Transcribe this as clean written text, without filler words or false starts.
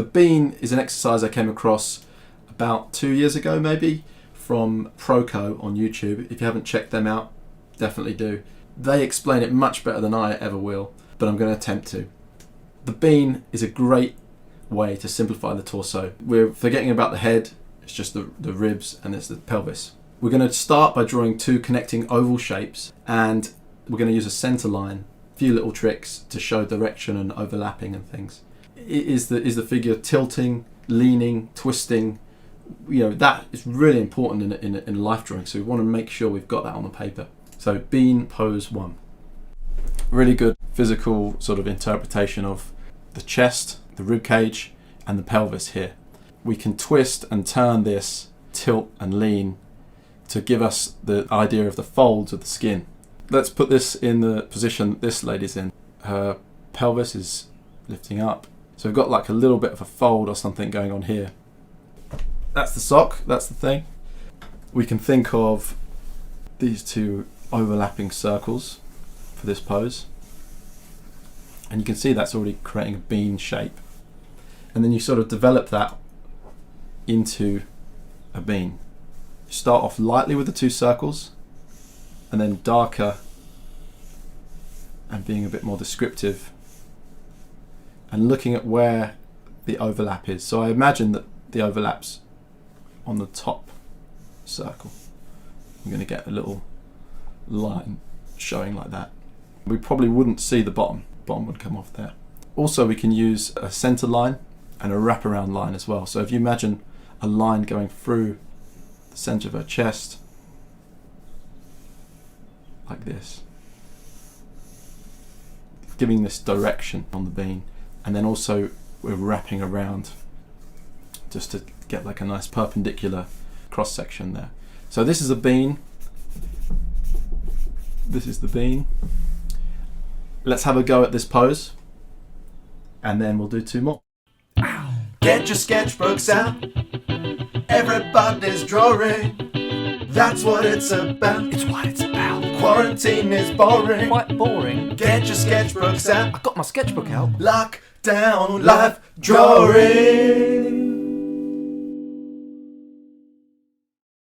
The bean is an exercise I came across about 2 years ago maybe from Proco on YouTube. If you haven't checked them out, definitely do. They explain it much better than I ever will, but I'm going to attempt to. The bean is a great way to simplify the torso. We're forgetting about the head, it's just the ribs and it's the pelvis. We're going to start by drawing 2 connecting oval shapes, and we're going to use a center line, a few little tricks to show direction and overlapping and things. Is the figure tilting, leaning, twisting? You know, that is really important in life drawing, so we want to make sure we've got that on the paper. So bean pose 1. Really good physical sort of interpretation of the chest, the rib cage and the pelvis here. We can twist and turn this, tilt and lean to give us the idea of the folds of the skin. Let's put this in the position that this lady's in. Her pelvis is lifting up. So we've got like a little bit of a fold or something going on here. That's the sock, that's the thing. We can think of these 2 overlapping circles for this pose. And you can see that's already creating a bean shape. And then you sort of develop that into a bean. You start off lightly with the 2 circles, and then darker and being a bit more descriptive and looking at where the overlap is. So I imagine that the overlap's on the top circle. I'm going to get a little line showing like that. We probably wouldn't see the bottom. Bottom would come off there. Also, we can use a center line and a wraparound line as well. So if you imagine a line going through the center of her chest, like this, giving this direction on the bean, and then also we're wrapping around just to get like a nice perpendicular cross section there. So this is a bean. This is the bean. Let's have a go at this pose, and then we'll do 2 more. Get your sketchbooks out. Everybody's drawing. That's what it's about. It's what it's about. Quarantine is boring. Quite boring. Get your sketchbooks out. I got my sketchbook out. Lock down life drawing.